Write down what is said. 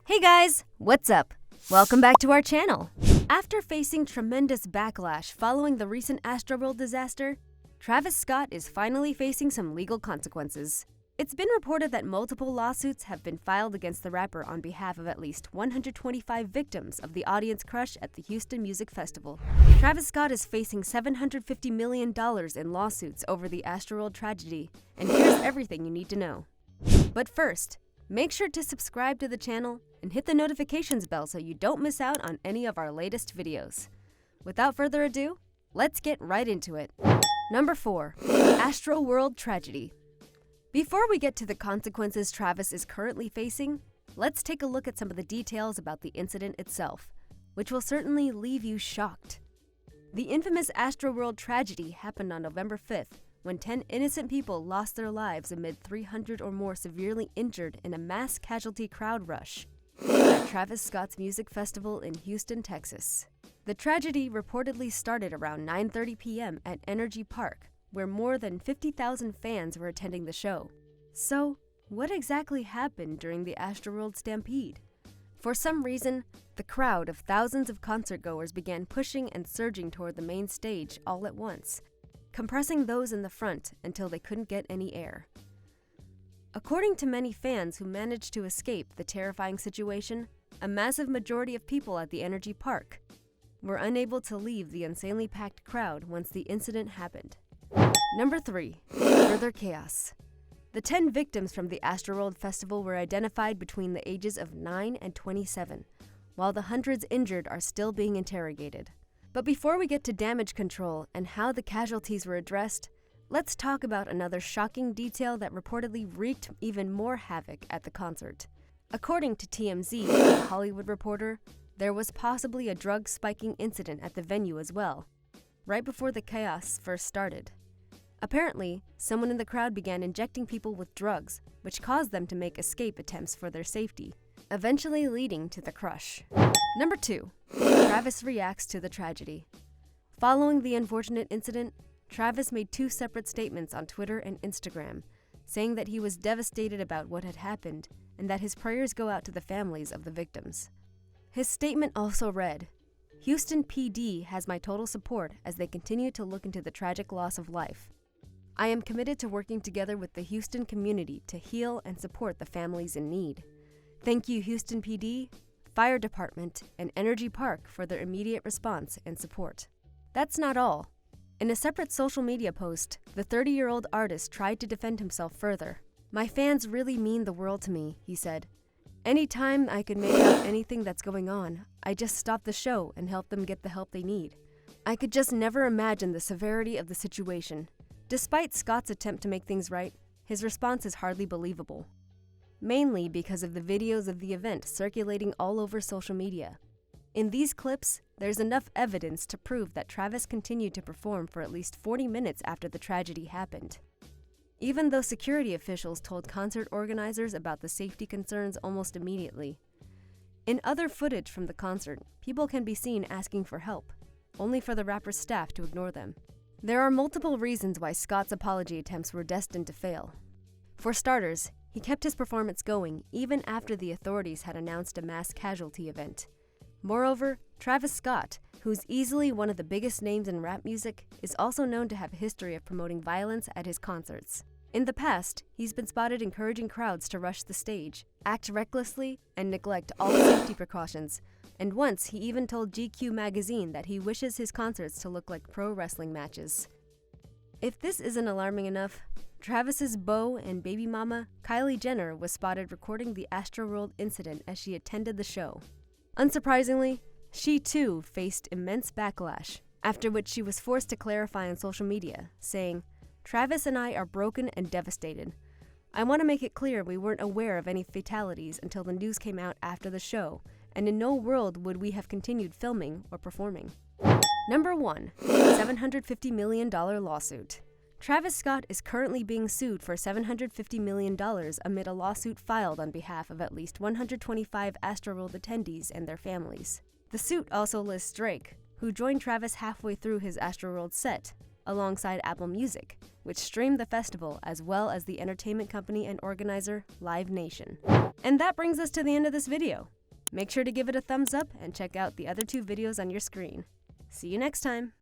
Hey guys, what's up? Welcome back to our channel. After facing tremendous backlash following the recent Astroworld disaster, Travis Scott is finally facing some legal consequences. It's been reported that multiple lawsuits have been filed against the rapper on behalf of at least 125 victims of the audience crush at the Houston Music Festival. Travis Scott is facing $750 million in lawsuits over the Astroworld tragedy, and here's everything you need to know. But first, make sure to subscribe to the channel and hit the notifications bell so you don't miss out on any of our latest videos. Without further ado, let's get right into it. Number 4. Astroworld Tragedy. Before we get to the consequences Travis is currently facing, let's take a look at some of the details about the incident itself, which will certainly leave you shocked. The infamous Astroworld tragedy happened on November 5th, when 10 innocent people lost their lives amid 300 or more severely injured in a mass casualty crowd rush at Travis Scott's music festival in Houston, Texas. The tragedy reportedly started around 9:30 p.m. at Energy Park, where more than 50,000 fans were attending the show. So, what exactly happened during the Astroworld stampede? For some reason, the crowd of thousands of concertgoers began pushing and surging toward the main stage all at once, compressing those in the front until they couldn't get any air. According to many fans who managed to escape the terrifying situation, a massive majority of people at the Energy Park were unable to leave the insanely packed crowd once the incident happened. Number 3. Further chaos. The 10 victims from the Astroworld Festival were identified between the ages of 9 and 27, while the hundreds injured are still being interrogated. But before we get to damage control and how the casualties were addressed, let's talk about another shocking detail that reportedly wreaked even more havoc at the concert. According to TMZ, The Hollywood Reporter, there was possibly a drug spiking incident at the venue as well, right before the chaos first started. Apparently, someone in the crowd began injecting people with drugs, which caused them to make escape attempts for their safety, eventually leading to the crush. Number 2. Travis reacts to the tragedy. Following the unfortunate incident, Travis made 2 separate statements on Twitter and Instagram, saying that he was devastated about what had happened and that his prayers go out to the families of the victims. His statement also read, "Houston PD has my total support as they continue to look into the tragic loss of life. I am committed to working together with the Houston community to heal and support the families in need. Thank you, Houston PD, Fire Department, and Energy Park for their immediate response and support." That's not all. In a separate social media post, the 30-year-old artist tried to defend himself further. "My fans really mean the world to me," he said. "Anytime I could make out anything that's going on, I just stop the show and help them get the help they need. I could just never imagine the severity of the situation." Despite Scott's attempt to make things right, his response is hardly believable, mainly because of the videos of the event circulating all over social media. In these clips, there's enough evidence to prove that Travis continued to perform for at least 40 minutes after the tragedy happened, even though security officials told concert organizers about the safety concerns almost immediately. In other footage from the concert, people can be seen asking for help, only for the rapper's staff to ignore them. There are multiple reasons why Scott's apology attempts were destined to fail. For starters, he kept his performance going even after the authorities had announced a mass casualty event. Moreover, Travis Scott, who's easily one of the biggest names in rap music, is also known to have a history of promoting violence at his concerts. In the past, he's been spotted encouraging crowds to rush the stage, act recklessly, and neglect all safety precautions. And once, he even told GQ magazine that he wishes his concerts to look like pro wrestling matches. If this isn't alarming enough, Travis's beau and baby mama, Kylie Jenner, was spotted recording the Astroworld incident as she attended the show. Unsurprisingly, she too faced immense backlash, after which she was forced to clarify on social media, saying, "Travis and I are broken and devastated. I want to make it clear we weren't aware of any fatalities until the news came out after the show, and in no world would we have continued filming or performing." Number 1. $750 million lawsuit. Travis Scott is currently being sued for $750 million amid a lawsuit filed on behalf of at least 125 Astroworld attendees and their families. The suit also lists Drake, who joined Travis halfway through his Astroworld set, alongside Apple Music, which streamed the festival, as well as the entertainment company and organizer Live Nation. And that brings us to the end of this video. Make sure to give it a thumbs up and check out the other 2 videos on your screen. See you next time!